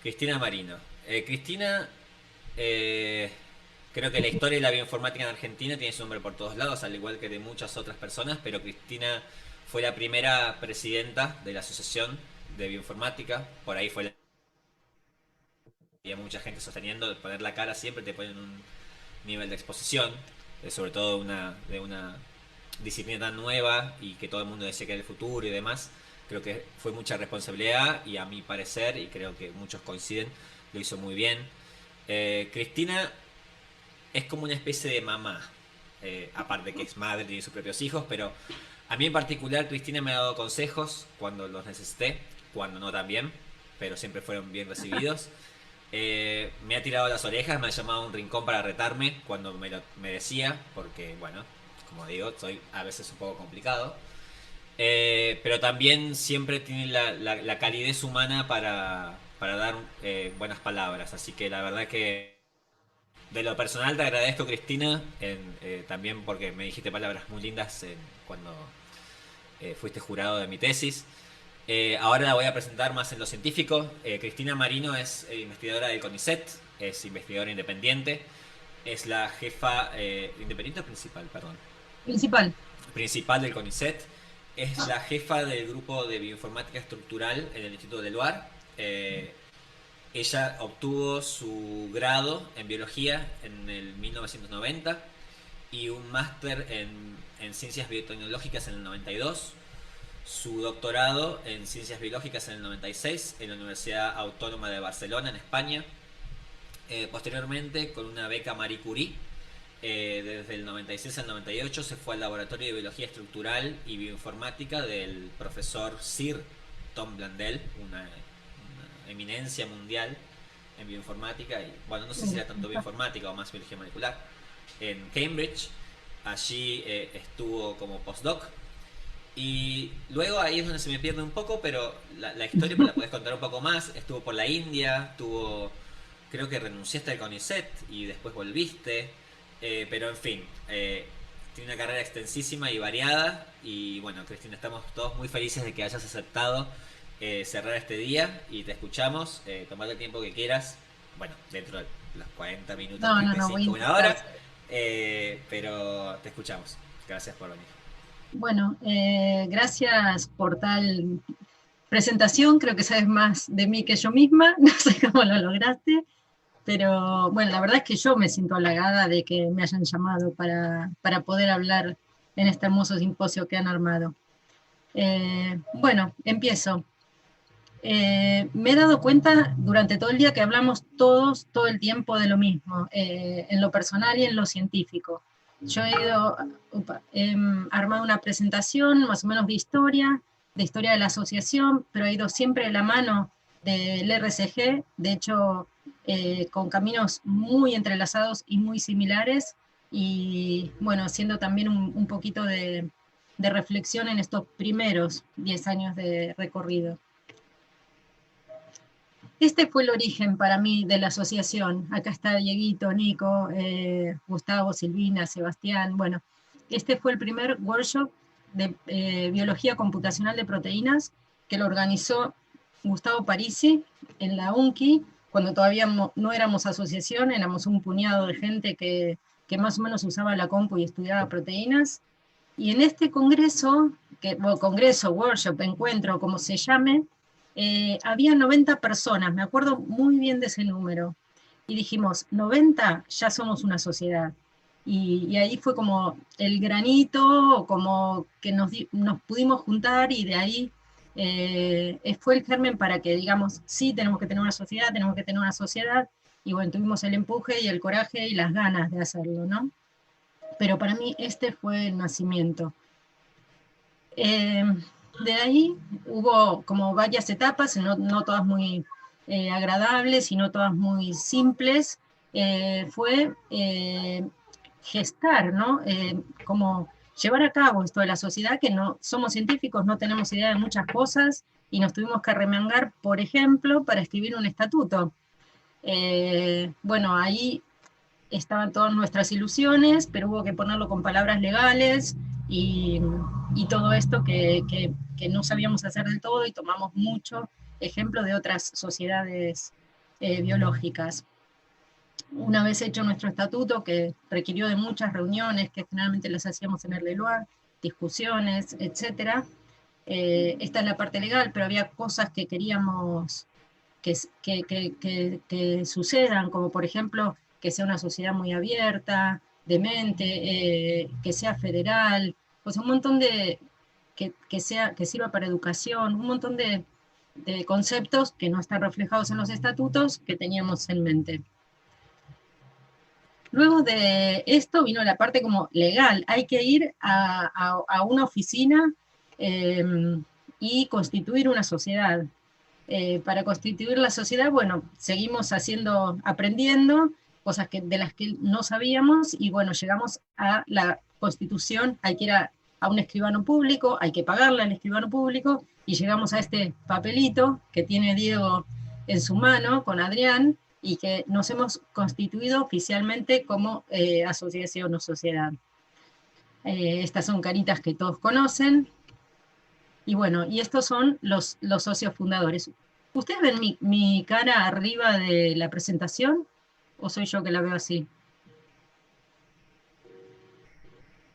Cristina Marino. Cristina, eh, creo que la historia de la bioinformática en Argentina tiene su nombre por todos lados, al igual que de muchas otras personas, pero Cristina fue la primera presidenta de la Asociación de Bioinformática. Por ahí fue había mucha gente sosteniendo, poner la cara siempre te ponen un nivel de exposición, sobre todo de una disciplina tan nueva y que todo el mundo decía que era el futuro y demás. Creo que fue mucha responsabilidad y a mi parecer, y creo que muchos coinciden, lo hizo muy bien. Cristina es como una especie de mamá, aparte que es madre, tiene sus propios hijos, pero a mí en particular Cristina me ha dado consejos cuando los necesité, cuando no también, pero siempre fueron bien recibidos. Me ha tirado las orejas, me ha llamado a un rincón para retarme cuando me lo merecía, porque bueno, como digo, soy a veces un poco complicado. Pero también siempre tiene la calidez humana para dar buenas palabras. Así que la verdad que de lo personal te agradezco, Cristina, también porque me dijiste palabras muy lindas cuando fuiste jurado de mi tesis. Ahora la voy a presentar más en lo científico. Cristina Marino es investigadora del CONICET, es investigadora independiente, es la jefa, independiente o principal, perdón, Principal. principal del CONICET, es la jefa del grupo de bioinformática estructural en el Instituto del Luar. Ella obtuvo su grado en biología en el 1990 y un máster en ciencias biotecnológicas en el 92, su doctorado en ciencias biológicas en el 96 en la Universidad Autónoma de Barcelona, en España. Posteriormente, con una beca Marie Curie, desde el 96 al 98 se fue al Laboratorio de Biología Estructural y Bioinformática del profesor Sir Tom Blandell, una eminencia mundial en bioinformática, y bueno, no sé si era tanto bioinformática o más biología molecular, en Cambridge. Allí estuvo como postdoc y luego ahí es donde se me pierde un poco, pero la historia me la podés contar un poco más. Estuvo por la India, creo que renunciaste al CONICET y después volviste, pero en fin, tiene una carrera extensísima y variada. Y bueno, Cristina, estamos todos muy felices de que hayas aceptado cerrar este día y te escuchamos. Tomate el tiempo que quieras, bueno, dentro de los 40 minutos, No, no, no, voy a 35, una intentar. hora, pero te escuchamos. Gracias por venir. Bueno, gracias por tal presentación. Creo que sabes más de mí que yo misma. No sé cómo lo lograste, pero bueno, la verdad es que yo me siento halagada de que me hayan llamado para poder hablar en este hermoso simposio que han armado. Bueno, empiezo. Me he dado cuenta durante todo el día que hablamos todos todo el tiempo de lo mismo, en lo personal y en lo científico. Yo he armado una presentación más o menos de historia de la asociación, pero he ido siempre de la mano del RCG, de hecho, con caminos muy entrelazados y muy similares, y bueno, haciendo también un poquito de reflexión en estos primeros 10 años de recorrido. Este fue el origen para mí de la asociación. Acá está Dieguito, Nico, Gustavo, Silvina, Sebastián. Bueno, este fue el primer workshop de biología computacional de proteínas que lo organizó Gustavo Parisi en la UNCI, cuando todavía no éramos asociación, éramos un puñado de gente que más o menos usaba la compu y estudiaba proteínas. Y en este congreso, congreso, workshop, encuentro, como se llame, había 90 personas, me acuerdo muy bien de ese número. Y dijimos, 90, ya somos una sociedad. Y ahí fue como el granito, como que nos pudimos juntar y de ahí fue el germen para que digamos, sí, tenemos que tener una sociedad, tenemos que tener una sociedad. Y bueno, tuvimos el empuje y el coraje y las ganas de hacerlo, ¿no? Pero para mí este fue el nacimiento. Eh, de ahí hubo como varias etapas, no todas muy agradables y no todas muy simples. Fue gestar, ¿no? Como llevar a cabo esto de la sociedad, que no somos científicos, no tenemos idea de muchas cosas y nos tuvimos que remangar, por ejemplo, para escribir un estatuto. Bueno, ahí estaban todas nuestras ilusiones, pero hubo que ponerlo con palabras legales y, y todo esto que no sabíamos hacer del todo y tomamos mucho ejemplo de otras sociedades biológicas. Una vez hecho nuestro estatuto, que requirió de muchas reuniones, que generalmente las hacíamos en el Leloir, discusiones, etcétera. Esta es la parte legal, pero había cosas que queríamos que sucedan, como por ejemplo que sea una sociedad muy abierta, de mente, que sea federal, pues un montón de, que sirva para educación, un montón de conceptos que no están reflejados en los estatutos que teníamos en mente. Luego de esto vino la parte como legal, hay que ir a una oficina eh, y constituir una sociedad. Para constituir la sociedad, bueno, seguimos aprendiendo cosas de las que no sabíamos, y bueno, llegamos a la constitución, hay que ir a un escribano público, hay que pagarle al escribano público, y llegamos a este papelito que tiene Diego en su mano con Adrián, y que nos hemos constituido oficialmente como asociación o sociedad. Estas son caritas que todos conocen. Y bueno, y estos son los socios fundadores. ¿Ustedes ven mi cara arriba de la presentación? ¿O soy yo que la veo así?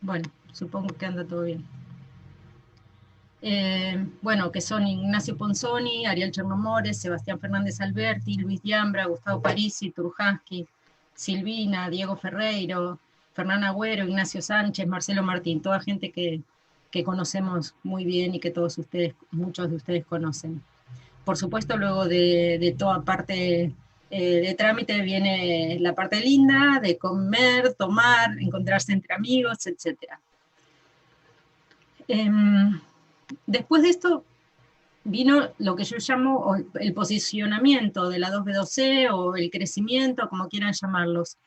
Bueno, supongo que anda todo bien. Bueno, que son Ignacio Ponzoni, Ariel Chernomores, Sebastián Fernández Alberti, Luis Diambra, Gustavo Parisi, Turjansky, Silvina, Diego Ferreiro, Fernán Agüero, Ignacio Sánchez, Marcelo Martín, toda gente que conocemos muy bien y que muchos de ustedes conocen. Por supuesto, luego de toda parte de trámite viene la parte linda, de comer, tomar, encontrarse entre amigos, etc. Después de esto vino lo que yo llamo el posicionamiento de la 2B2C o el crecimiento, como quieran llamarlos.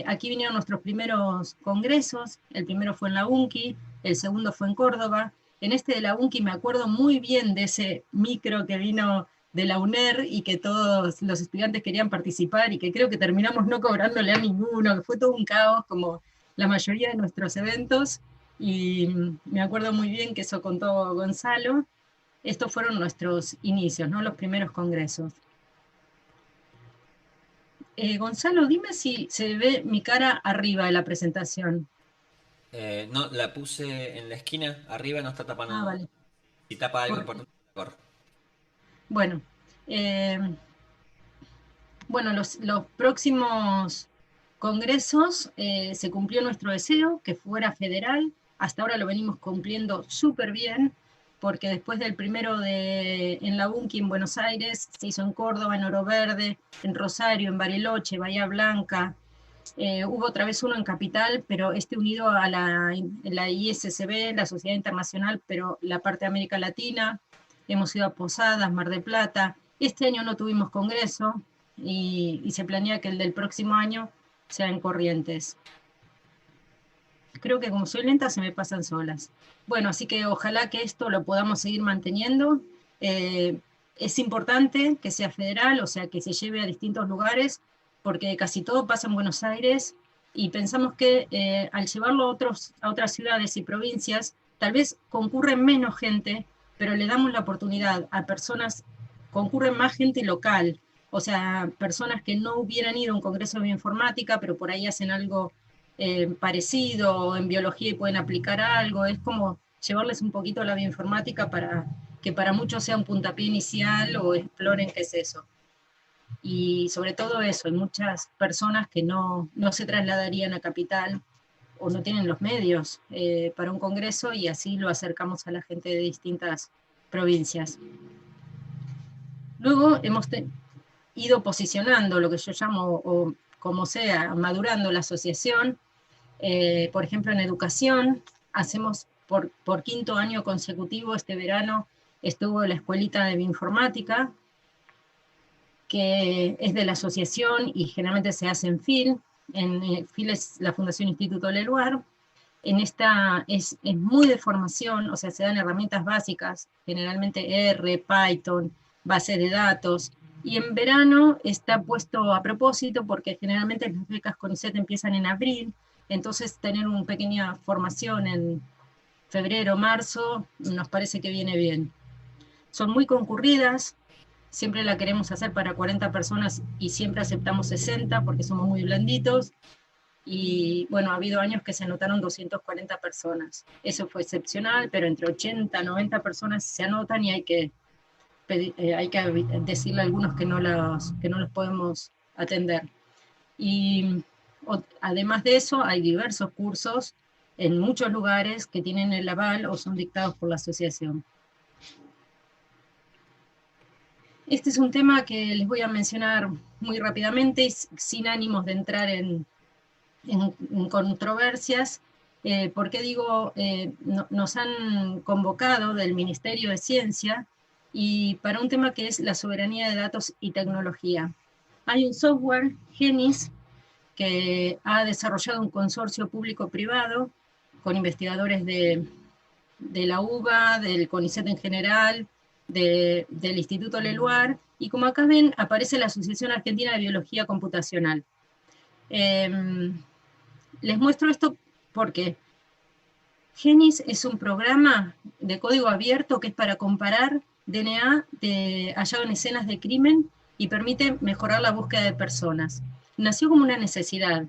Aquí vinieron nuestros primeros congresos, el primero fue en la UNCI, el segundo fue en Córdoba. En este de la UNCI me acuerdo muy bien de ese micro que vino de la UNER y que todos los estudiantes querían participar y que creo que terminamos no cobrándole a ninguno, que fue todo un caos como la mayoría de nuestros eventos, y me acuerdo muy bien que eso contó Gonzalo. Estos fueron nuestros inicios, ¿no? Los primeros congresos. Gonzalo, dime si se ve mi cara arriba de la presentación. No, la puse en la esquina, arriba no está Ah, tapando. vale. Si tapa algo Por- importante, mejor. bueno, eh, bueno, los próximos congresos se cumplió nuestro deseo, que fuera federal. Hasta ahora lo venimos cumpliendo súper bien, porque después del primero en la UNCI en Buenos Aires, se hizo en Córdoba, en Oro Verde, en Rosario, en Bariloche, Bahía Blanca. Hubo otra vez uno en Capital, pero unido a la ISCB, la Sociedad Internacional, pero la parte de América Latina. Hemos ido a Posadas, Mar del Plata. Este año no tuvimos congreso y se planea que el del próximo año sea en Corrientes. Creo que como soy lenta se me pasan solas. Bueno, así que ojalá que esto lo podamos seguir manteniendo. Es importante que sea federal, o sea, que se lleve a distintos lugares, porque casi todo pasa en Buenos Aires, y pensamos que al llevarlo a otras ciudades y provincias, tal vez concurre menos gente, pero le damos la oportunidad a personas, concurre más gente local, o sea, personas que no hubieran ido a un congreso de bioinformática, pero por ahí hacen algo parecido en biología y pueden aplicar algo. Es como llevarles un poquito a la bioinformática para que para muchos sea un puntapié inicial o exploren qué es eso. Y sobre todo eso, hay muchas personas que no se trasladarían a Capital o no tienen los medios para un congreso, y así lo acercamos a la gente de distintas provincias. Luego hemos ido posicionando lo que yo llamo, o como sea, madurando la asociación. Por ejemplo, en educación, hacemos por quinto año consecutivo, este verano estuvo la escuelita de bioinformática, que es de la asociación y generalmente se hace en FIL. FIL es la Fundación Instituto Leluar. En esta es muy de formación, o sea, se dan herramientas básicas, generalmente R, Python, bases de datos, y en verano está puesto a propósito porque generalmente las becas CONICET empiezan en abril, entonces tener una pequeña formación en febrero, marzo, nos parece que viene bien. Son muy concurridas, siempre la queremos hacer para 40 personas y siempre aceptamos 60 porque somos muy blanditos. Y bueno, ha habido años que se anotaron 240 personas. Eso fue excepcional, pero entre 80 y 90 personas se anotan y hay que decirle a algunos que no los podemos atender. Y además de eso, hay diversos cursos en muchos lugares que tienen el aval o son dictados por la asociación. Este es un tema que les voy a mencionar muy rápidamente, sin ánimos de entrar en controversias. ¿Por qué digo, nos han convocado del Ministerio de Ciencia y para un tema que es la soberanía de datos y tecnología? Hay un software, GENIS, que ha desarrollado un consorcio público-privado con investigadores de la UBA, del CONICET en general, del Instituto Leluar, y como acá ven, aparece la Asociación Argentina de Biología Computacional. Les muestro esto porque GENIS es un programa de código abierto que es para comparar DNA de hallado en escenas de crimen y permite mejorar la búsqueda de personas. Nació como una necesidad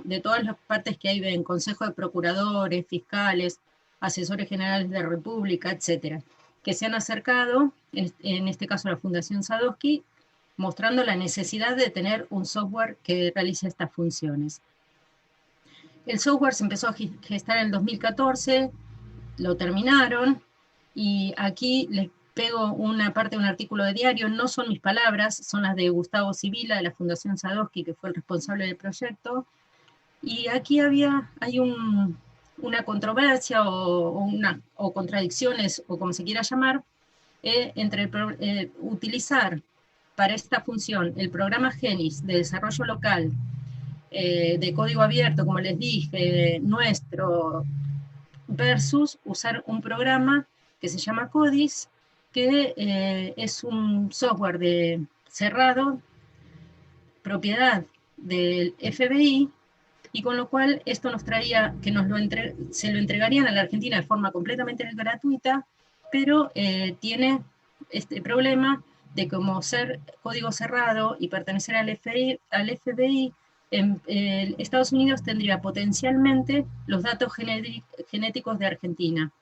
de todas las partes que hay en Consejo de Procuradores, fiscales, asesores generales de la República, etcétera, que se han acercado, en este caso la Fundación Sadowski, mostrando la necesidad de tener un software que realice estas funciones. El software se empezó a gestar en el 2014, lo terminaron, y aquí les pego una parte de un artículo de diario, no son mis palabras, son las de Gustavo Sibila, de la Fundación Sadowski, que fue el responsable del proyecto, y aquí hay una controversia o contradicciones, o como se quiera llamar, entre utilizar para esta función el programa GENIS de desarrollo local, de código abierto, como les dije, nuestro, versus usar un programa que se llama CODIS, que es un software cerrado, propiedad del FBI, y con lo cual esto nos traía que se lo entregarían a la Argentina de forma completamente gratuita, pero tiene este problema de como ser código cerrado y pertenecer al FBI, Estados Unidos tendría potencialmente los datos genéticos de Argentina.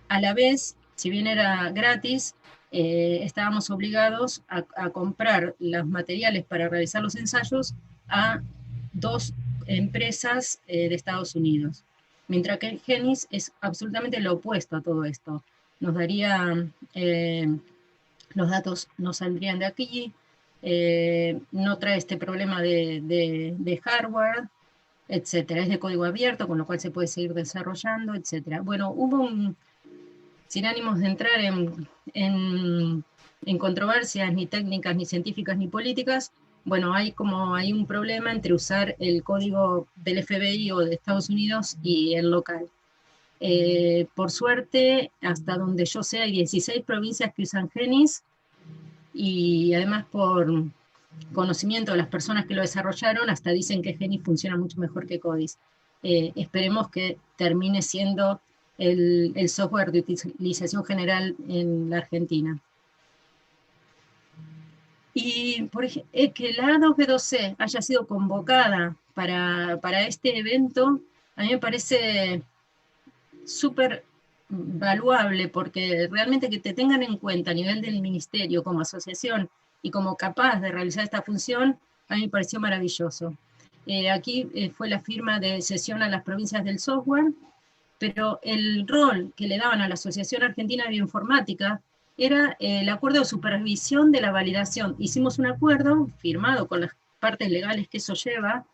A la vez, si bien era gratis, estábamos obligados a comprar los materiales para realizar los ensayos a 2 empresas de Estados Unidos. Mientras que GENIS es absolutamente lo opuesto a todo esto. Nos daría, los datos no saldrían de aquí, no trae este problema de hardware, etcétera. Es de código abierto, con lo cual se puede seguir desarrollando, etcétera. Bueno, sin ánimos de entrar en controversias ni técnicas, ni científicas, ni políticas, bueno, hay un problema entre usar el código del FBI o de Estados Unidos y el local. Por suerte, hasta donde yo sé, hay 16 provincias que usan GENIS, y además por conocimiento de las personas que lo desarrollaron, hasta dicen que GENIS funciona mucho mejor que CODIS. Esperemos que termine siendo el software de utilización general en la Argentina. Y por ejemplo, que la A2B2C haya sido convocada para este evento, a mí me parece súper valuable, porque realmente que te tengan en cuenta a nivel del ministerio como asociación y como capaz de realizar esta función, a mí me pareció maravilloso. Aquí fue la firma de cesión a las provincias del software, pero el rol que le daban a la Asociación Argentina de Bioinformática era el acuerdo de supervisión de la validación. Hicimos un acuerdo firmado con las partes legales que eso lleva,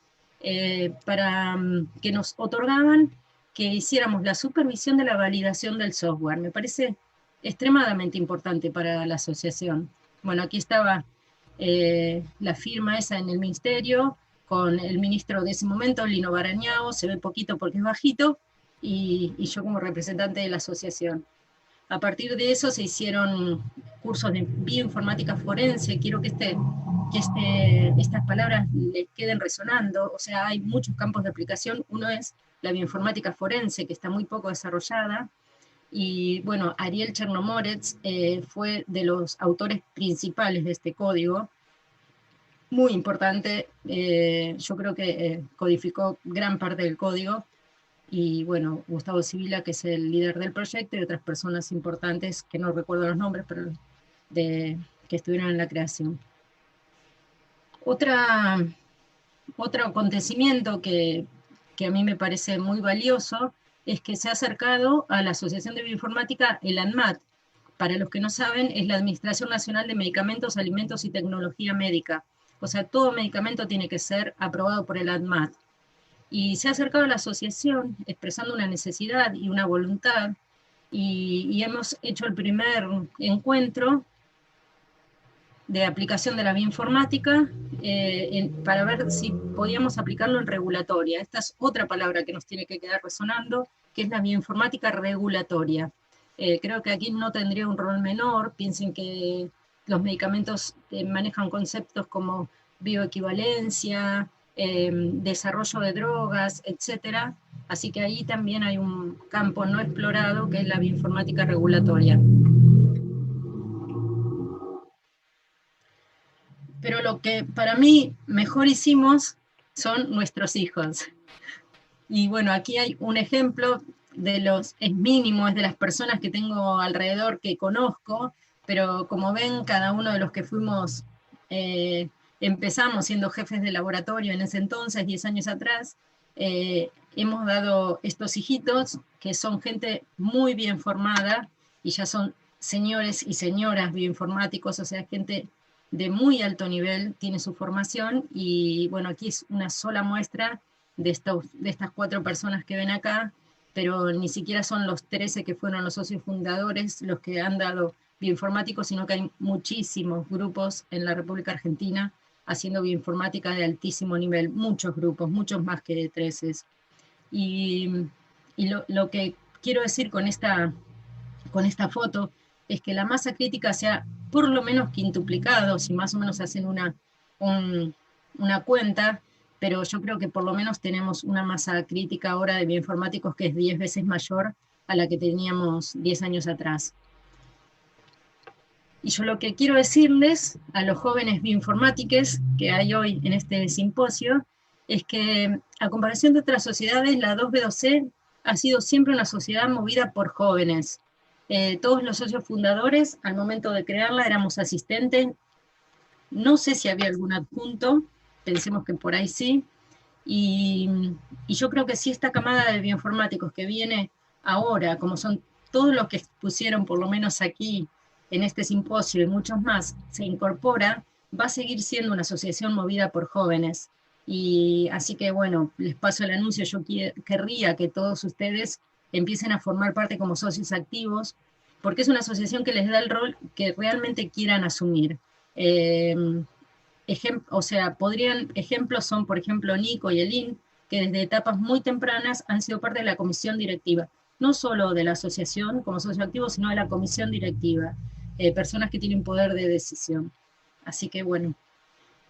para que nos otorgaban que hiciéramos la supervisión de la validación del software. Me parece extremadamente importante para la asociación. Bueno, aquí estaba la firma esa en el ministerio, con el ministro de ese momento, Lino Barañao, se ve poquito porque es bajito, y yo como representante de la asociación. A partir de eso se hicieron cursos de bioinformática forense. Quiero que estas palabras les queden resonando. O sea, hay muchos campos de aplicación. Uno es la bioinformática forense, que está muy poco desarrollada. Y bueno, Ariel Chernomorets fue de los autores principales de este código, muy importante, yo creo que codificó gran parte del código, y bueno, Gustavo Sibila, que es el líder del proyecto, y otras personas importantes, que no recuerdo los nombres, pero que estuvieron en la creación. Otro acontecimiento que a mí me parece muy valioso es que se ha acercado a la Asociación de Bioinformática el ANMAT. Para los que no saben, es la Administración Nacional de Medicamentos, Alimentos y Tecnología Médica. O sea, todo medicamento tiene que ser aprobado por el ANMAT. Y se ha acercado a la asociación expresando una necesidad y una voluntad, y hemos hecho el primer encuentro de aplicación de la bioinformática para ver si podíamos aplicarlo en regulatoria. Esta es otra palabra que nos tiene que quedar resonando, que es la bioinformática regulatoria. Creo que aquí no tendría un rol menor. Piensen que los medicamentos manejan conceptos como bioequivalencia, desarrollo de drogas, etc. Así que ahí también hay un campo no explorado, que es la bioinformática regulatoria. Pero lo que para mí mejor hicimos son nuestros hijos. Y bueno, aquí hay un ejemplo es mínimo, es de las personas que tengo alrededor que conozco, pero como ven, cada uno de los que fuimos, empezamos siendo jefes de laboratorio en ese entonces, 10 años atrás, hemos dado estos hijitos, que son gente muy bien formada, y ya son señores y señoras bioinformáticos, o sea, gente de muy alto nivel, tiene su formación, y bueno, aquí es una sola muestra de estas 4 personas que ven acá, pero ni siquiera son los 13 que fueron los socios fundadores los que han dado bioinformáticos, sino que hay muchísimos grupos en la República Argentina haciendo bioinformática de altísimo nivel, muchos grupos, muchos más que 13. Y, lo que quiero decir con esta foto es que la masa crítica se ha por lo menos quintuplicado, si más o menos hacen una cuenta, pero yo creo que por lo menos tenemos una masa crítica ahora de bioinformáticos que es 10 veces mayor a la que teníamos 10 años atrás. Y yo lo que quiero decirles a los jóvenes bioinformáticos que hay hoy en este simposio es que, a comparación de otras sociedades, la 2B2C ha sido siempre una sociedad movida por jóvenes. Todos los socios fundadores, al momento de crearla, éramos asistentes. No sé si había algún adjunto, pensemos que por ahí sí. Y, yo creo que si esta camada de bioinformáticos que viene ahora, como son todos los que pusieron por lo menos aquí en este simposio y muchos más, se incorpora, va a seguir siendo una asociación movida por jóvenes. Y así que bueno, les paso el anuncio. Yo querría que todos ustedes empiecen a formar parte como socios activos, porque es una asociación que les da el rol que realmente quieran asumir. O sea, ejemplos son, por ejemplo, Nico y Elin, que desde etapas muy tempranas han sido parte de la comisión directiva, no solo de la asociación como socio activo, sino de la comisión directiva, personas que tienen poder de decisión. Así que bueno,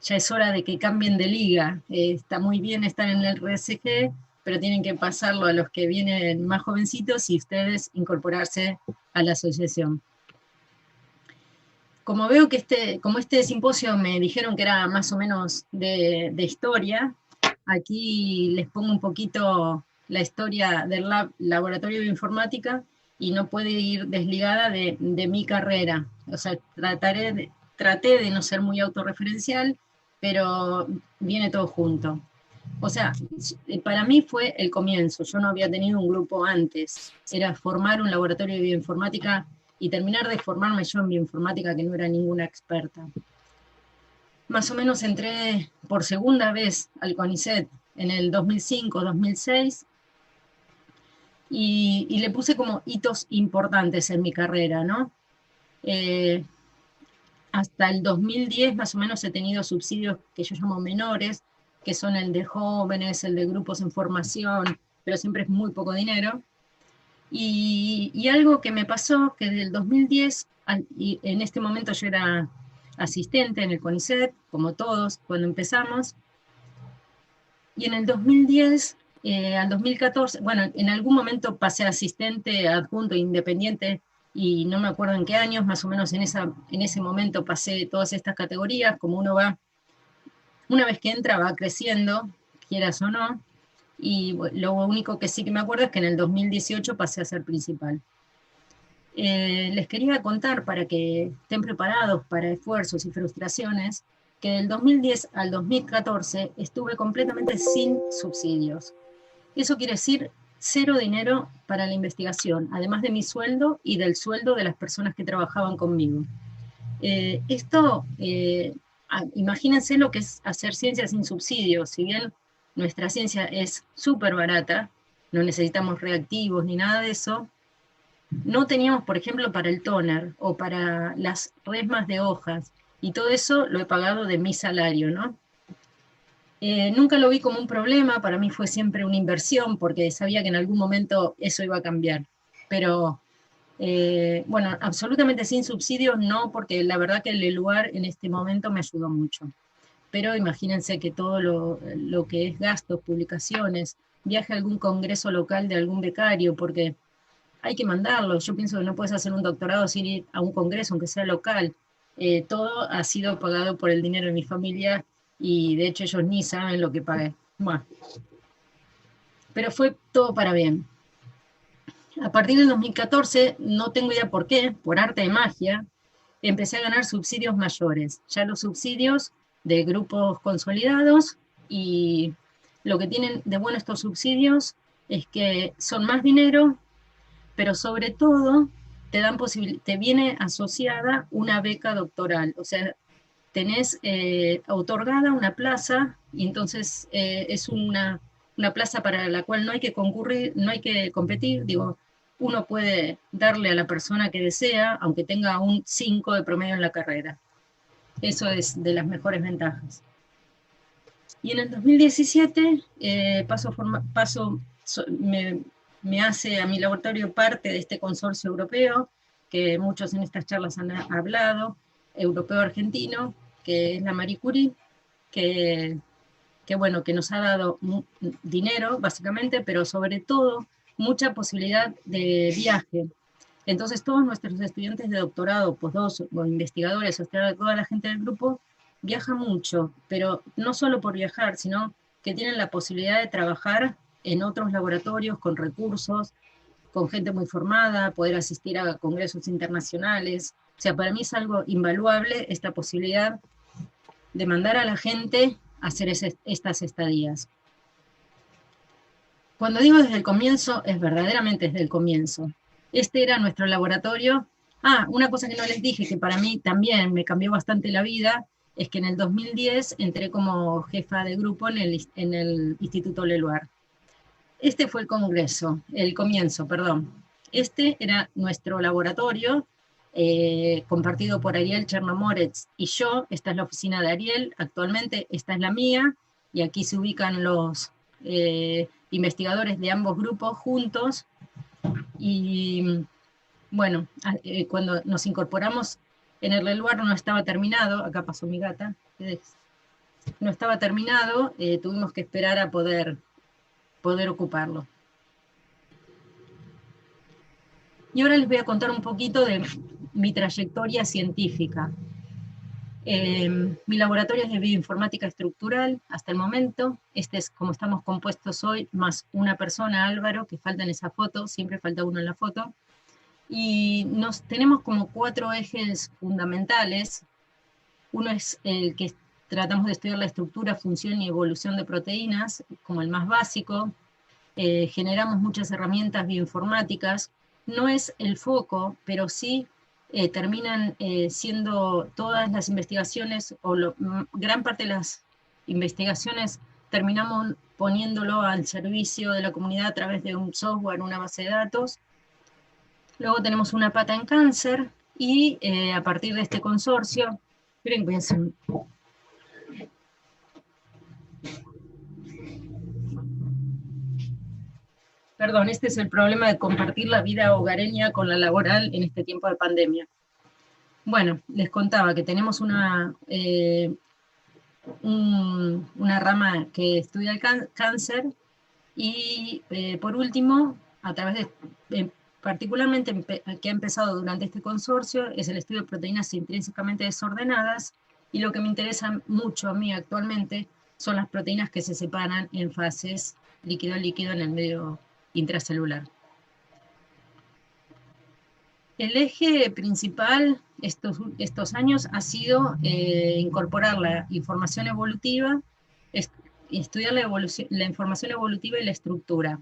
ya es hora de que cambien de liga. Está muy bien estar en el RSG, pero tienen que pasarlo a los que vienen más jovencitos y ustedes incorporarse a la asociación. Como veo que como este simposio me dijeron que era más o menos de historia, aquí les pongo un poquito la historia del Laboratorio de Informática, y no puede ir desligada de mi carrera. O sea, traté de no ser muy autorreferencial, pero viene todo junto. O sea, para mí fue el comienzo. Yo no había tenido un grupo antes. Era formar un laboratorio de bioinformática y terminar de formarme yo en bioinformática, que no era ninguna experta. Más o menos entré por segunda vez al CONICET en el 2005-2006, y le puse como hitos importantes en mi carrera, ¿no? Hasta el 2010 más o menos he tenido subsidios que yo llamo menores, que son el de jóvenes, el de grupos en formación, pero siempre es muy poco dinero. Y algo que me pasó, que del 2010, y en este momento yo era asistente en el CONICET, como todos, cuando empezamos, y en el 2010 Al 2014, bueno, en algún momento pasé a asistente, adjunto, independiente, y no me acuerdo en qué años, más o menos en ese momento pasé todas estas categorías, como uno va, una vez que entra va creciendo, quieras o no, y lo único que sí que me acuerdo es que en el 2018 pasé a ser principal. Les quería contar para que estén preparados para esfuerzos y frustraciones, que del 2010 al 2014 estuve completamente sin subsidios. Eso quiere decir cero dinero para la investigación, además de mi sueldo y del sueldo de las personas que trabajaban conmigo. Imagínense lo que es hacer ciencia sin subsidios. Si bien nuestra ciencia es súper barata, no necesitamos reactivos ni nada de eso, no teníamos, por ejemplo, para el toner o para las resmas de hojas, y todo eso lo he pagado de mi salario, ¿no? Nunca lo vi como un problema, para mí fue siempre una inversión, porque sabía que en algún momento eso iba a cambiar. Pero, bueno, absolutamente sin subsidios no, porque la verdad que el lugar en este momento me ayudó mucho. Pero imagínense que todo lo que es gastos, publicaciones, viaje a algún congreso local de algún becario, porque hay que mandarlo. Yo pienso que no puedes hacer un doctorado sin ir a un congreso, aunque sea local. Todo ha sido pagado por el dinero de mi familia y de hecho ellos ni saben lo que pagué. Bueno, pero fue todo para bien. A partir del 2014, no tengo idea por qué, por arte de magia, empecé a ganar subsidios mayores. Ya los subsidios de grupos consolidados, y lo que tienen de bueno estos subsidios es que son más dinero, pero sobre todo te viene asociada una beca doctoral, o sea, tenés otorgada una plaza, y entonces es una plaza para la cual no hay que concurrir, no hay que competir, digo, uno puede darle a la persona que desea, aunque tenga un 5 de promedio en la carrera. Eso es de las mejores ventajas. Y en el 2017 me hace a mi laboratorio parte de este consorcio europeo, que muchos en estas charlas han hablado, europeo-argentino, que es la Marie Curie, que, bueno, que nos ha dado dinero, básicamente, pero sobre todo mucha posibilidad de viaje. Entonces todos nuestros estudiantes de doctorado, postdocs o investigadores, o sea, toda la gente del grupo, viaja mucho, pero no solo por viajar, sino que tienen la posibilidad de trabajar en otros laboratorios con recursos, con gente muy formada, poder asistir a congresos internacionales. O sea, para mí es algo invaluable esta posibilidad de mandar a la gente a hacer estas estadías. Cuando digo desde el comienzo, es verdaderamente desde el comienzo. Este era nuestro laboratorio. Una cosa que no les dije, que para mí también me cambió bastante la vida, es que en el 2010 entré como jefa de grupo en el Instituto Leluar. Este fue el comienzo, perdón. Este era nuestro laboratorio, compartido por Ariel Chernomorets y yo. Esta es la oficina de Ariel actualmente, esta es la mía, y aquí se ubican los investigadores de ambos grupos juntos. Y bueno, cuando nos incorporamos en el Leluar no estaba terminado, acá pasó mi gata, no estaba terminado, tuvimos que esperar a poder ocuparlo. Y ahora les voy a contar un poquito de mi trayectoria científica. Mi laboratorio es de bioinformática estructural hasta el momento. Este es como estamos compuestos hoy, más una persona, Álvaro, que falta en esa foto, siempre falta uno en la foto. Y tenemos como 4 ejes fundamentales. Uno es el que tratamos de estudiar la estructura, función y evolución de proteínas, como el más básico. Generamos muchas herramientas bioinformáticas. No es el foco, pero sí terminan siendo todas las investigaciones, o gran parte de las investigaciones terminamos poniéndolo al servicio de la comunidad a través de un software, una base de datos. Luego tenemos una pata en cáncer, y a partir de este consorcio, esperen, voy a hacer Perdón, este es el problema de compartir la vida hogareña con la laboral en este tiempo de pandemia. Bueno, les contaba que tenemos una rama que estudia el cáncer, Y por último, a través de, particularmente que ha empezado durante este consorcio, es el estudio de proteínas intrínsecamente desordenadas, y lo que me interesa mucho a mí actualmente son las proteínas que se separan en fases líquido-líquido en el medio intracelular. El eje principal estos años ha sido incorporar la información evolutiva, estudiar la información evolutiva y la estructura.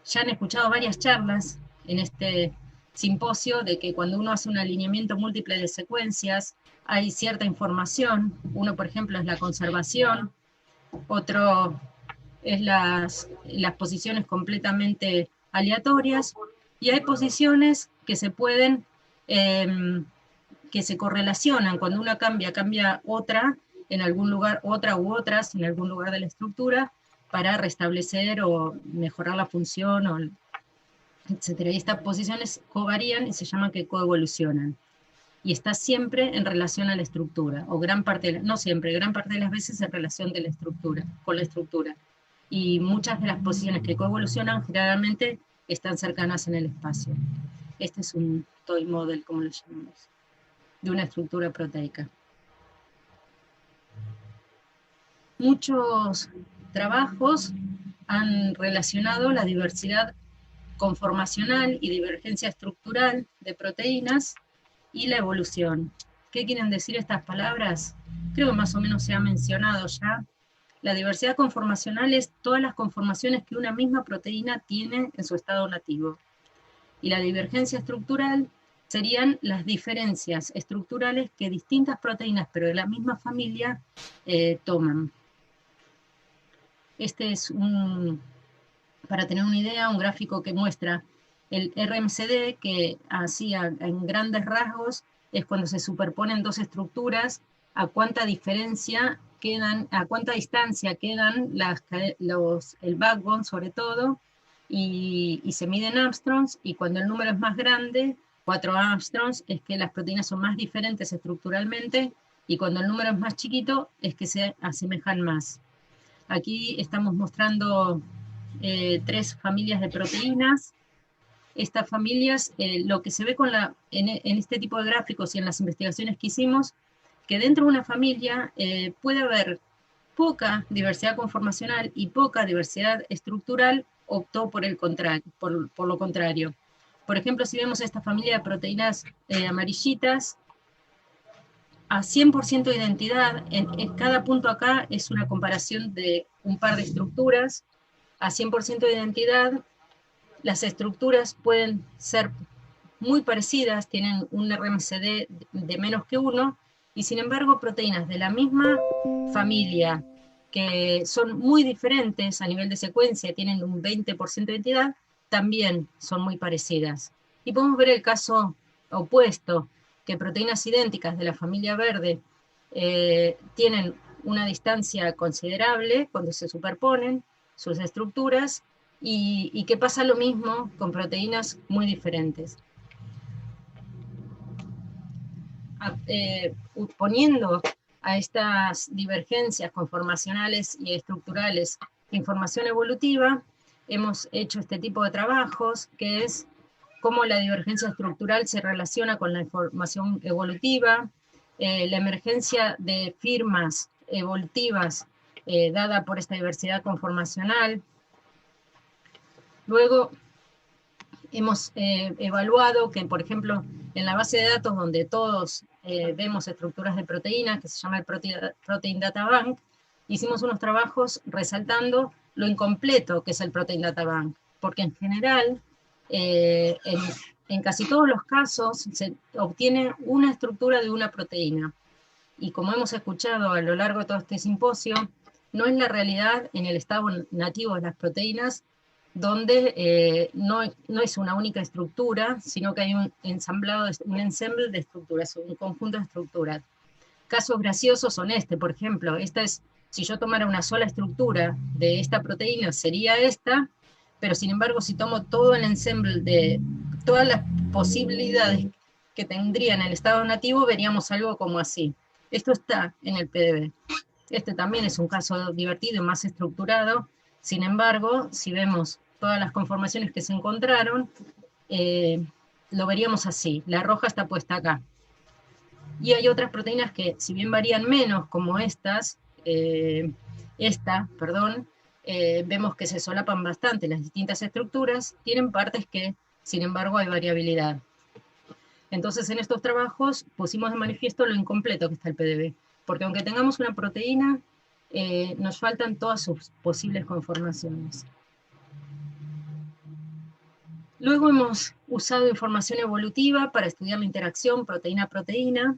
Ya han escuchado varias charlas en este simposio de que cuando uno hace un alineamiento múltiple de secuencias, hay cierta información. Uno, por ejemplo, es la conservación, otro es las posiciones completamente aleatorias, y hay posiciones que se pueden, que se correlacionan. Cuando una cambia, cambia otra en algún lugar, otra u otras en algún lugar de la estructura, para restablecer o mejorar la función, o etcétera. Y estas posiciones covarían y se llaman que coevolucionan. Y está siempre en relación a la estructura, o gran parte, no siempre, gran parte de las veces en relación de la estructura, con la estructura. Y muchas de las posiciones que coevolucionan generalmente están cercanas en el espacio. Este es un toy model, como lo llamamos, de una estructura proteica. Muchos trabajos han relacionado la diversidad conformacional y divergencia estructural de proteínas y la evolución. ¿Qué quieren decir estas palabras? Creo que más o menos se ha mencionado ya. La diversidad conformacional es todas las conformaciones que una misma proteína tiene en su estado nativo. Y la divergencia estructural serían las diferencias estructurales que distintas proteínas, pero de la misma familia, toman. Este es para tener una idea, un gráfico que muestra el RMCD, que así en grandes rasgos es cuando se superponen dos estructuras, a cuánta diferencia quedan, a cuánta distancia quedan el backbone sobre todo, y se miden Armstrongs, y cuando el número es más grande, 4 Armstrongs, es que las proteínas son más diferentes estructuralmente, y cuando el número es más chiquito, es que se asemejan más. Aquí estamos mostrando 3 familias de proteínas. Estas familias, lo que se ve en este tipo de gráficos y en las investigaciones que hicimos, que dentro de una familia puede haber poca diversidad conformacional y poca diversidad estructural, optó por lo contrario. Por ejemplo, si vemos esta familia de proteínas amarillitas, a 100% de identidad, en cada punto acá es una comparación de un par de estructuras, a 100% de identidad, las estructuras pueden ser muy parecidas, tienen un RMCD de menos que 1, y sin embargo proteínas de la misma familia, que son muy diferentes a nivel de secuencia, tienen un 20% de identidad, también son muy parecidas. Y podemos ver el caso opuesto, que proteínas idénticas de la familia verde tienen una distancia considerable cuando se superponen sus estructuras, y que pasa lo mismo con proteínas muy diferentes. Poniendo a estas divergencias conformacionales y estructurales información evolutiva, hemos hecho este tipo de trabajos, que es cómo la divergencia estructural se relaciona con la información evolutiva, la emergencia de firmas evolutivas dada por esta diversidad conformacional. Luego hemos evaluado que, por ejemplo, en la base de datos donde todos vemos estructuras de proteínas, que se llama el Protein Data Bank, hicimos unos trabajos resaltando lo incompleto que es el Protein Data Bank, porque en general, en casi todos los casos, se obtiene una estructura de una proteína. Y como hemos escuchado a lo largo de todo este simposio, no es la realidad en el estado nativo de las proteínas, donde no es una única estructura, sino que hay un ensemble de estructuras, un conjunto de estructuras. Casos graciosos son por ejemplo, si yo tomara una sola estructura de esta proteína, sería esta, pero sin embargo, si tomo todo el ensemble de todas las posibilidades que tendría en el estado nativo, veríamos algo como así. Esto está en el PDB. Este también es un caso divertido y más estructurado, Sin embargo, si vemos todas las conformaciones que se encontraron, lo veríamos así, la roja está puesta acá. Y hay otras proteínas que, si bien varían menos, como vemos que se solapan bastante las distintas estructuras, tienen partes que, sin embargo, hay variabilidad. Entonces, en estos trabajos pusimos de manifiesto lo incompleto que está el PDB, porque aunque tengamos una proteína, nos faltan todas sus posibles conformaciones. Luego hemos usado información evolutiva para estudiar la interacción proteína-proteína.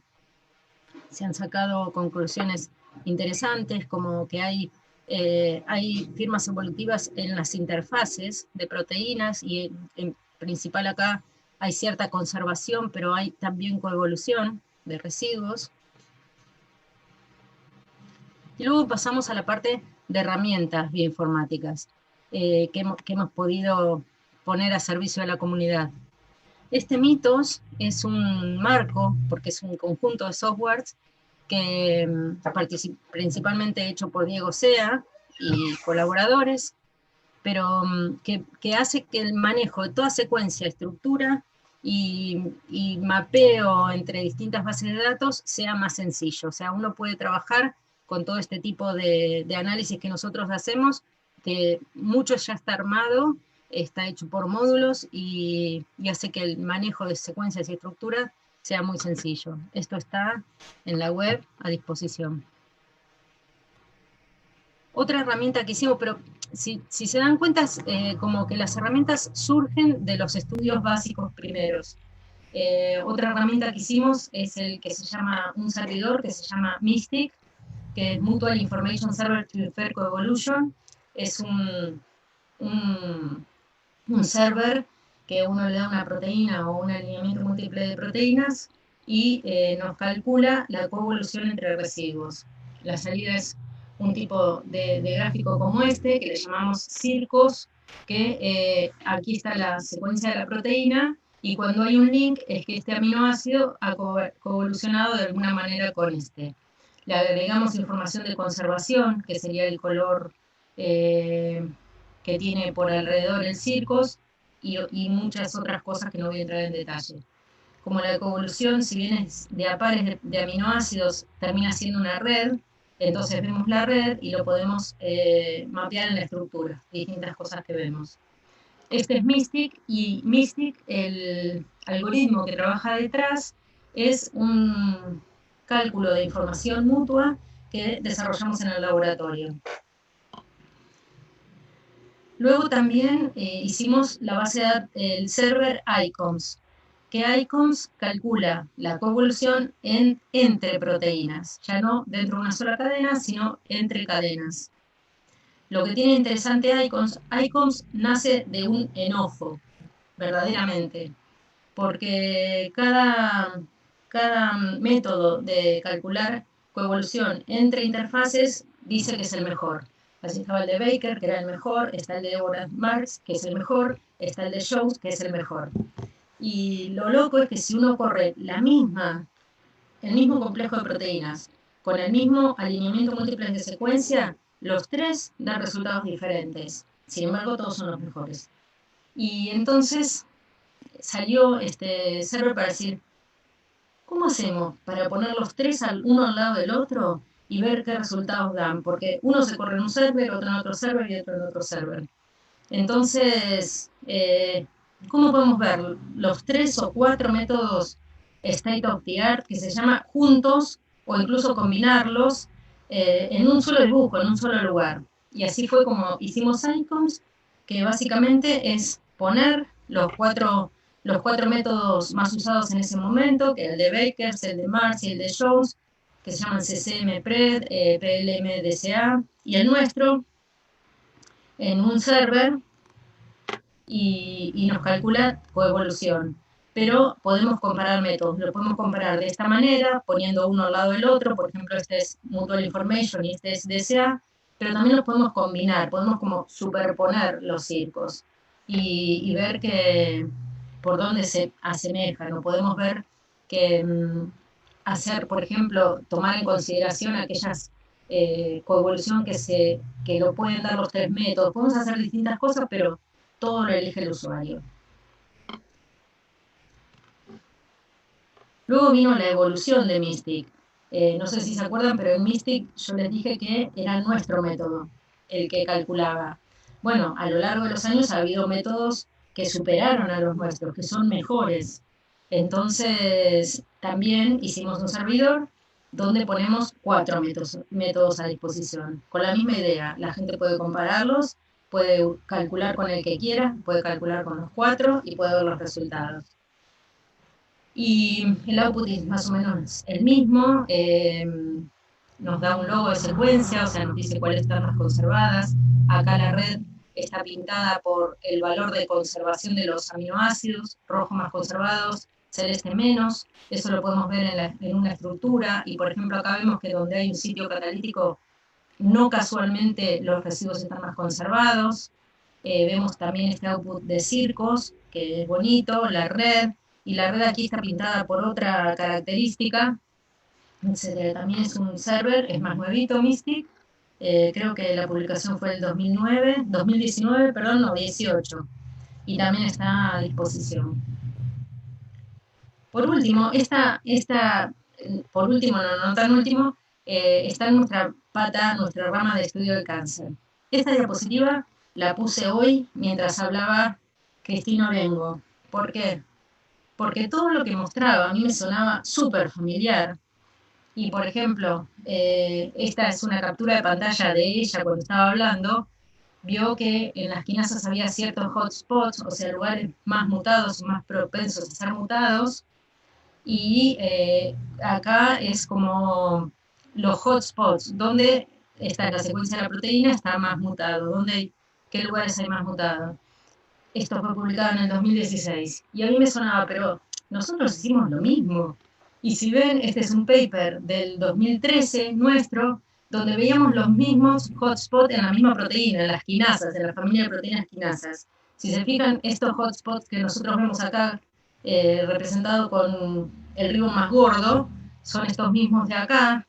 Se han sacado conclusiones interesantes, como que hay firmas evolutivas en las interfaces de proteínas, y en principal acá hay cierta conservación, pero hay también coevolución de residuos. Y luego pasamos a la parte de herramientas bioinformáticas que hemos podido poner a servicio de la comunidad. Este Mitos es un marco, porque es un conjunto de softwares que principalmente hecho por Diego Sea y colaboradores, pero que hace que el manejo de toda secuencia, estructura y mapeo entre distintas bases de datos sea más sencillo. O sea, uno puede trabajar con todo este tipo de análisis que nosotros hacemos, que mucho ya está armado, está hecho por módulos y hace que el manejo de secuencias y estructuras sea muy sencillo. Esto está en la web a disposición. Otra herramienta que hicimos, pero si se dan cuenta, como que las herramientas surgen de los estudios básicos primeros. Otra herramienta que hicimos es el que se llama, un servidor que se llama Mystic, que es Mutual Information Server to Infer Coevolution. Es un server que uno le da una proteína o un alineamiento múltiple de proteínas y nos calcula la coevolución entre residuos. La salida es un tipo de gráfico como este, que le llamamos circos, que aquí está la secuencia de la proteína, y cuando hay un link es que este aminoácido ha coevolucionado de alguna manera con este. Le agregamos información de conservación, que sería el color que tiene por alrededor el circos, y muchas otras cosas que no voy a entrar en detalle. Como la coevolución, si bien es de a pares de aminoácidos, termina siendo una red, entonces vemos la red y lo podemos mapear en la estructura, distintas cosas que vemos. Este es Mystic, y Mystic, el algoritmo que trabaja detrás, es un cálculo de información mutua que desarrollamos en el laboratorio. Luego también hicimos la base de datos, el server ICOMS, que ICOMS calcula la coevolución entre proteínas, ya no dentro de una sola cadena, sino entre cadenas. Lo que tiene interesante ICOMS nace de un enojo, verdaderamente, porque cada método de calcular coevolución entre interfaces dice que es el mejor. Así estaba el de Baker, que era el mejor, está el de Deborah Marx, que es el mejor, está el de Shows, que es el mejor. Y lo loco es que si uno corre el mismo complejo de proteínas, con el mismo alineamiento múltiples de secuencia, los tres dan resultados diferentes. Sin embargo, todos son los mejores. Y entonces salió este server para decir, ¿cómo hacemos para poner los tres uno al lado del otro y ver qué resultados dan? Porque uno se corre en un server, otro en otro server y otro en otro server. Entonces, ¿cómo podemos ver los 3 o 4 métodos state of the art que se llama juntos, o incluso combinarlos en un solo dibujo, en un solo lugar? Y así fue como hicimos ICOMS, que básicamente es poner los cuatro métodos más usados en ese momento, que el de Bakers, el de Mars y el de Jones, que se llaman CCM-PRED, PLM-DCA, y el nuestro, en un server, y nos calcula coevolución. Pero podemos comparar métodos, lo podemos comparar de esta manera, poniendo uno al lado del otro. Por ejemplo, este es Mutual Information y este es DSA, pero también los podemos combinar, podemos como superponer los circos y ver que por dónde se asemejan, o podemos ver que hacer, por ejemplo, tomar en consideración aquellas coevolución que lo pueden dar los tres métodos. Podemos hacer distintas cosas, pero todo lo elige el usuario. Luego vino la evolución de Mystic. No sé si se acuerdan, pero en Mystic yo les dije que era nuestro método el que calculaba. Bueno, a lo largo de los años ha habido métodos que superaron a los nuestros, que son mejores. Entonces, también hicimos un servidor donde ponemos 4 métodos a disposición, con la misma idea. La gente puede compararlos, puede calcular con el que quiera, puede calcular con los 4 y puede ver los resultados. Y el output es más o menos el mismo, nos da un logo de secuencia, o sea, nos dice cuáles están más conservadas. Acá la red está pintada por el valor de conservación de los aminoácidos, rojo más conservados, celeste menos. Eso lo podemos ver en una estructura, y por ejemplo acá vemos que donde hay un sitio catalítico, no casualmente los residuos están más conservados. Vemos también este output de circos, que es bonito, la red, y la red aquí está pintada por otra característica. También es un server, es más nuevito Mystic. Creo que la publicación fue el 2019, perdón, no, 18. Y también está a disposición. Por último, por último, no tan último, está en nuestra pata, nuestra rama de estudio del cáncer. Esta diapositiva la puse hoy mientras hablaba Cristina Orengo. ¿Por qué? Porque todo lo que mostraba a mí me sonaba súper familiar. Y por ejemplo, esta es una captura de pantalla de ella cuando estaba hablando. Vio que en las quinasas había ciertos hotspots, o sea, lugares más mutados, más propensos a ser mutados. Y acá es como los hotspots, donde está la secuencia de la proteína, está más mutado, qué lugares hay más mutado. Esto fue publicado en el 2016. Y a mí me sonaba, pero nosotros hicimos lo mismo. Y si ven, este es un paper del 2013 nuestro, donde veíamos los mismos hotspots en la misma proteína, en las quinasas, en la familia de proteínas quinasas. Si se fijan, estos hotspots que nosotros vemos acá, representados con el ribbon más gordo, son estos mismos de acá.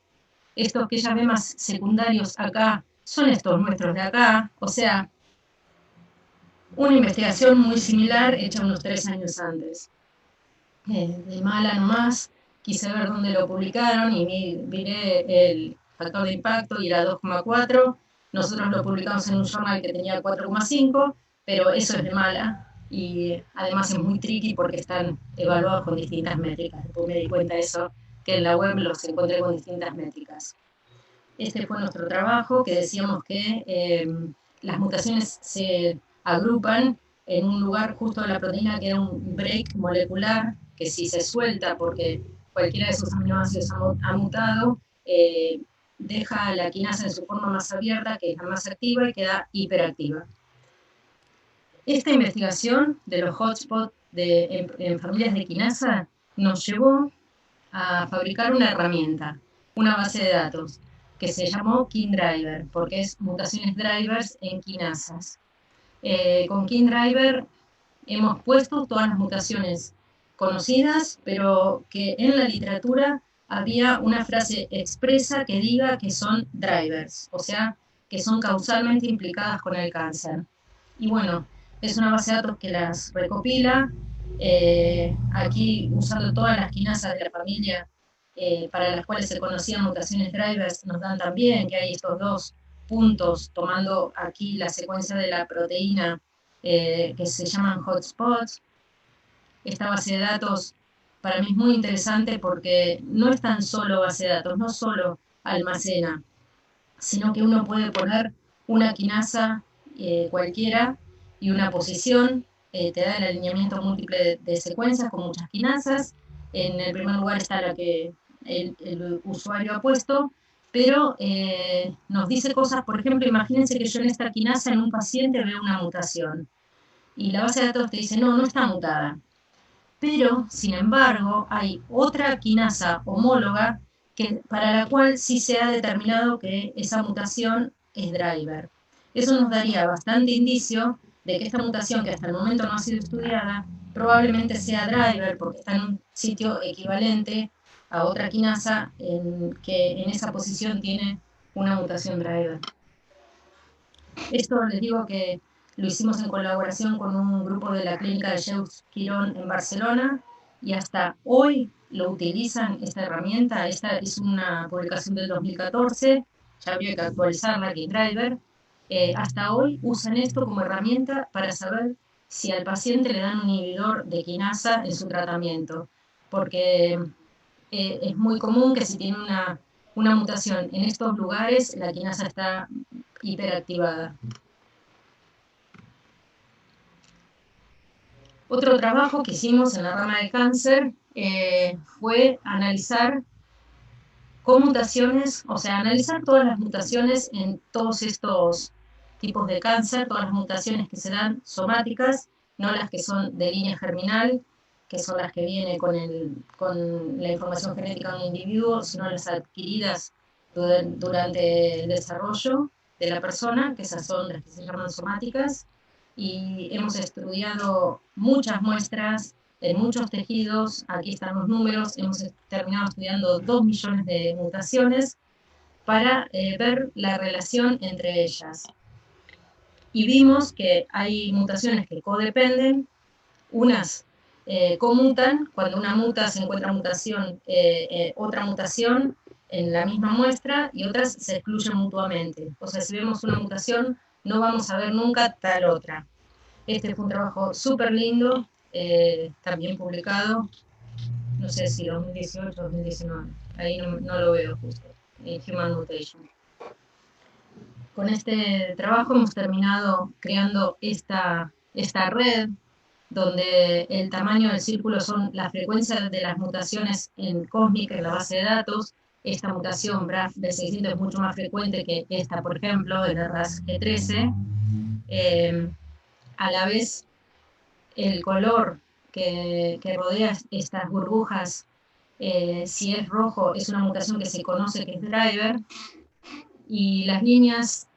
Estos que ella ve más secundarios acá, son estos nuestros de acá. O sea, una investigación muy similar hecha unos 3 años antes. De mala nomás, quise ver dónde lo publicaron y miré el factor de impacto y era 2,4. Nosotros lo publicamos en un journal que tenía 4,5, pero eso es de mala. Y además es muy tricky porque están evaluados con distintas métricas. Después me di cuenta de eso, que en la web los encontré con distintas métricas. Este fue nuestro trabajo, que decíamos que las mutaciones se agrupan en un lugar justo de la proteína que era un break molecular, que si se suelta porque cualquiera de sus aminoácidos ha mutado, deja la quinasa en su forma más abierta, que es la más activa, y queda hiperactiva. Esta investigación de los hotspots en familias de quinasa nos llevó a fabricar una herramienta, una base de datos, que se llamó KinDriver, porque es mutaciones drivers en quinasas. Con KinDriver hemos puesto todas las mutaciones conocidas, pero que en la literatura había una frase expresa que diga que son drivers, o sea, que son causalmente implicadas con el cáncer. Y bueno, es una base de datos que las recopila, aquí usando todas las quinasas de la familia para las cuales se conocían mutaciones drivers, nos dan también que hay estos dos puntos, tomando aquí la secuencia de la proteína que se llaman hotspots. Esta base de datos para mí es muy interesante porque no es tan solo base de datos, no solo almacena, sino que uno puede poner una quinasa cualquiera y una posición, te da el alineamiento múltiple de secuencias con muchas quinasas. En el primer lugar está la que el usuario ha puesto, pero nos dice cosas, por ejemplo, imagínense que yo en esta quinasa en un paciente veo una mutación y la base de datos te dice, no, no está mutada. Pero, sin embargo, hay otra quinasa homóloga para la cual sí se ha determinado que esa mutación es driver. Eso nos daría bastante indicio de que esta mutación, que hasta el momento no ha sido estudiada, probablemente sea driver porque está en un sitio equivalente a otra quinasa que en esa posición tiene una mutación driver. Esto les digo que lo hicimos en colaboración con un grupo de la clínica de Jeux Quirón en Barcelona y hasta hoy lo utilizan esta herramienta. Esta es una publicación del 2014, ya habría que actualizarla, KeyDriver. Hasta hoy usan esto como herramienta para saber si al paciente le dan un inhibidor de quinasa en su tratamiento, porque es muy común que si tiene una mutación en estos lugares, la quinasa está hiperactivada. Otro trabajo que hicimos en la rama de cáncer fue analizar con mutaciones, o sea, analizar todas las mutaciones en todos estos tipos de cáncer, todas las mutaciones que se dan somáticas, no las que son de línea germinal, que son las que vienen con la información genética de un individuo, sino las adquiridas durante el desarrollo de la persona, que esas son las que se llaman somáticas, y hemos estudiado muchas muestras en muchos tejidos, aquí están los números, hemos terminado estudiando 2 millones de mutaciones para ver la relación entre ellas. Y vimos que hay mutaciones que codependen, unas comutan, cuando una muta se encuentra mutación, otra mutación en la misma muestra y otras se excluyen mutuamente. O sea, si vemos una mutación, no vamos a ver nunca tal otra. Este fue un trabajo súper lindo, también publicado, no sé si 2018 o 2019, ahí no lo veo justo, en Human Mutation. Con este trabajo hemos terminado creando esta red donde el tamaño del círculo son la frecuencia de las mutaciones en cósmica en la base de datos. Esta mutación BRAF B600 es mucho más frecuente que esta, por ejemplo, el RAS G13. A la vez, el color que rodea estas burbujas, si es rojo, es una mutación que se conoce que es driver, y las líneas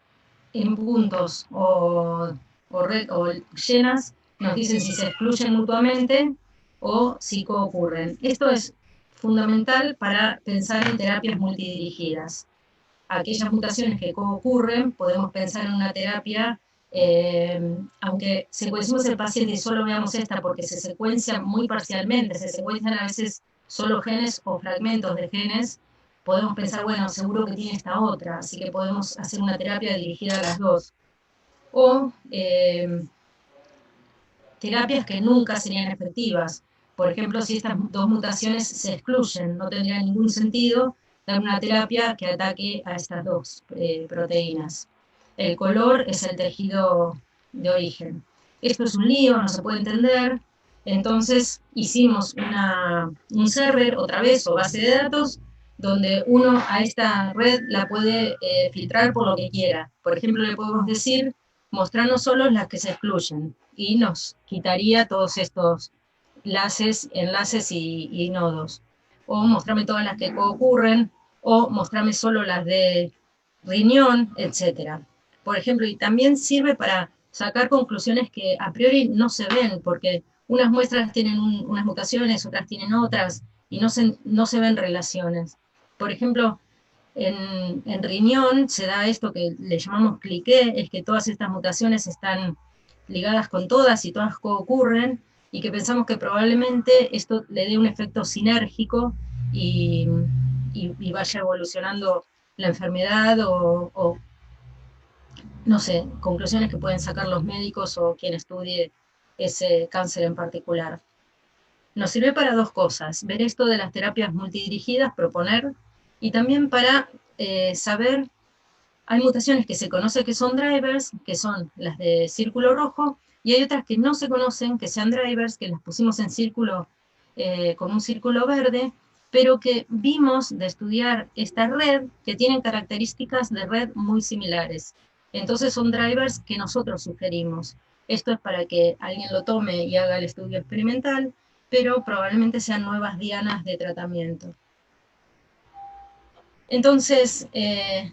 en puntos o llenas nos dicen si se excluyen mutuamente o si coocurren. Esto es fundamental para pensar en terapias multidirigidas. Aquellas mutaciones que coocurren, podemos pensar en una terapia, aunque secuenciemos el paciente y solo veamos esta porque se secuencia muy parcialmente, se secuencian a veces solo genes o fragmentos de genes, podemos pensar, bueno, seguro que tiene esta otra, así que podemos hacer una terapia dirigida a las dos. O terapias que nunca serían efectivas. Por ejemplo, si estas dos mutaciones se excluyen, no tendría ningún sentido dar una terapia que ataque a estas dos proteínas. El color es el tejido de origen. Esto es un lío, no se puede entender. Entonces hicimos un server, otra vez, o base de datos, donde uno a esta red la puede filtrar por lo que quiera. Por ejemplo, le podemos decir, mostrarnos solo las que se excluyen, y nos quitaría todos estos enlaces y nodos. O mostrarme todas las que ocurren, o mostrarme solo las de riñón, etc. Por ejemplo, y también sirve para sacar conclusiones que a priori no se ven, porque unas muestras tienen unas mutaciones, otras tienen otras, y no se ven relaciones. Por ejemplo, en riñón se da esto que le llamamos cliqué, es que todas estas mutaciones están ligadas con todas y todas ocurren, y que pensamos que probablemente esto le dé un efecto sinérgico y vaya evolucionando la enfermedad o, no sé, conclusiones que pueden sacar los médicos o quien estudie ese cáncer en particular. Nos sirve para dos cosas, ver esto de las terapias multidirigidas, proponer, y también para saber, hay mutaciones que se conoce que son drivers, que son las de círculo rojo, y hay otras que no se conocen, que sean drivers, que las pusimos en círculo, con un círculo verde, pero que vimos de estudiar esta red, que tienen características de red muy similares. Entonces son drivers que nosotros sugerimos. Esto es para que alguien lo tome y haga el estudio experimental, pero probablemente sean nuevas dianas de tratamiento. Entonces,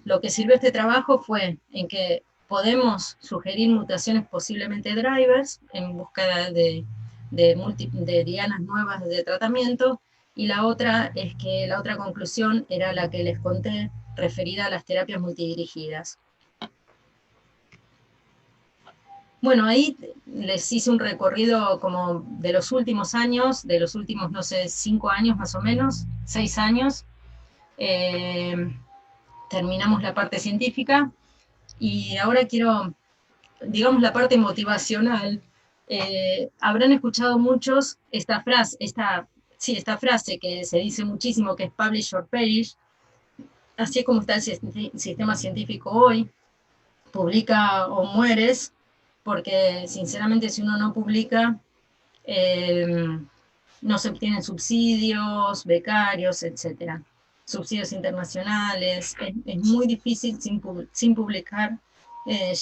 lo que sirvió este trabajo fue en que podemos sugerir mutaciones posiblemente drivers en búsqueda de dianas nuevas de tratamiento, y la otra es que la otra conclusión era la que les conté, referida a las terapias multidirigidas. Bueno, ahí les hice un recorrido como de los últimos años, de los últimos, no sé, 5 años más o menos, 6 años. Terminamos la parte científica y ahora quiero, digamos, la parte motivacional. Habrán escuchado muchos esta frase que se dice muchísimo, que es publish or perish. Así es como está el sistema científico hoy: publica o mueres, porque sinceramente si uno no publica, no se obtienen subsidios, becarios, etcétera, subsidios internacionales. Es muy difícil sin publicar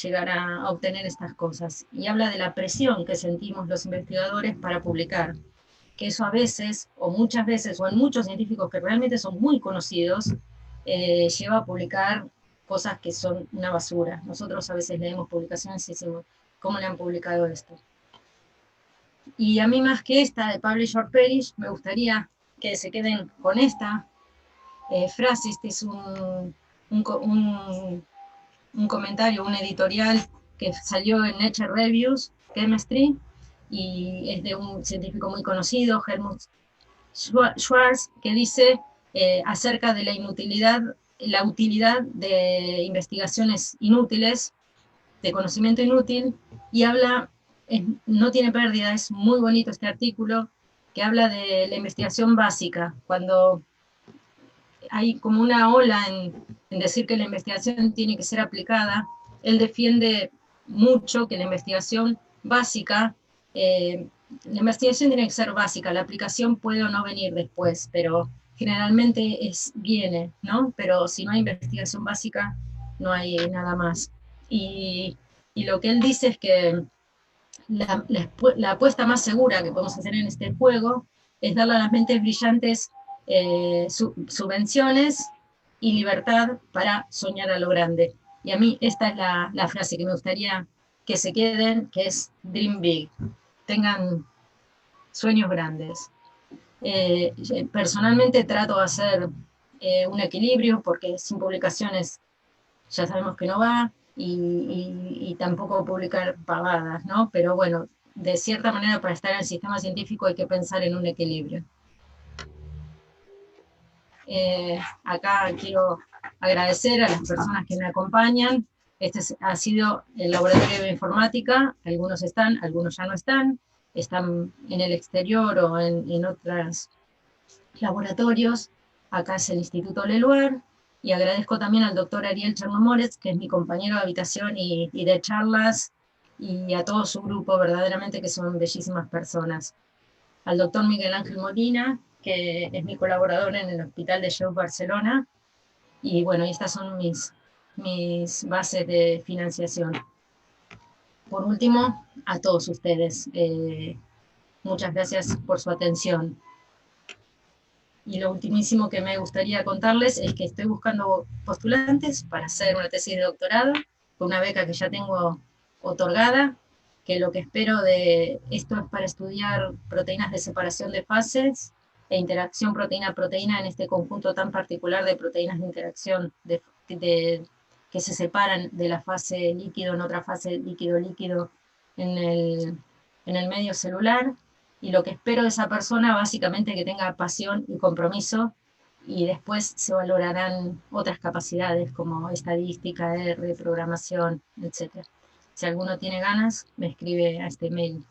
llegar a obtener estas cosas. Y habla de la presión que sentimos los investigadores para publicar, que eso a veces, o muchas veces, o en muchos científicos que realmente son muy conocidos, lleva a publicar cosas que son una basura. Nosotros a veces leemos publicaciones y decimos, ¿cómo le han publicado esto? Y a mí, más que esta de Publish or Perish, me gustaría que se queden con esta frase. Este es un comentario, un editorial que salió en Nature Reviews Chemistry, y es de un científico muy conocido, Helmut Schwarz, que dice acerca de la utilidad de investigaciones inútiles, de conocimiento inútil, y habla, no tiene pérdida. Es muy bonito este artículo, que habla de la investigación básica, cuando hay como una ola en decir que la investigación tiene que ser aplicada. Él defiende mucho que la investigación básica, la investigación tiene que ser básica, la aplicación puede o no venir después, pero generalmente viene, ¿no? Pero si no hay investigación básica, no hay nada más. Y lo que él dice es que la apuesta más segura que podemos hacer en este juego es darle a las mentes brillantes subvenciones y libertad para soñar a lo grande. Y a mí esta es la frase que me gustaría que se queden, que es Dream Big. Tengan sueños grandes. Personalmente trato de hacer un equilibrio, porque sin publicaciones ya sabemos que no va, y tampoco publicar pavadas, ¿no? Pero bueno, de cierta manera, para estar en el sistema científico hay que pensar en un equilibrio. Acá quiero agradecer a las personas que me acompañan. Este ha sido el laboratorio de bioinformática. Algunos están, algunos ya no están en el exterior o en otros laboratorios. Acá es el Instituto Leluar. Y agradezco también al doctor Ariel Chernomorets, que es mi compañero de habitación y de charlas, y a todo su grupo, verdaderamente que son bellísimas personas. Al doctor Miguel Ángel Molina, que es mi colaborador en el Hospital de Jeux Barcelona. Y bueno, estas son mis bases de financiación. Por último, a todos ustedes, muchas gracias por su atención. Y lo ultimísimo que me gustaría contarles es que estoy buscando postulantes para hacer una tesis de doctorado, con una beca que ya tengo otorgada, que lo que espero de esto es para estudiar proteínas de separación de fases e interacción proteína-proteína en este conjunto tan particular de proteínas de interacción que se separan de la fase líquido en otra fase líquido-líquido en el medio celular. Y lo que espero de esa persona, básicamente, que tenga pasión y compromiso, y después se valorarán otras capacidades como estadística, R, programación, etc. Si alguno tiene ganas, me escribe a este mail.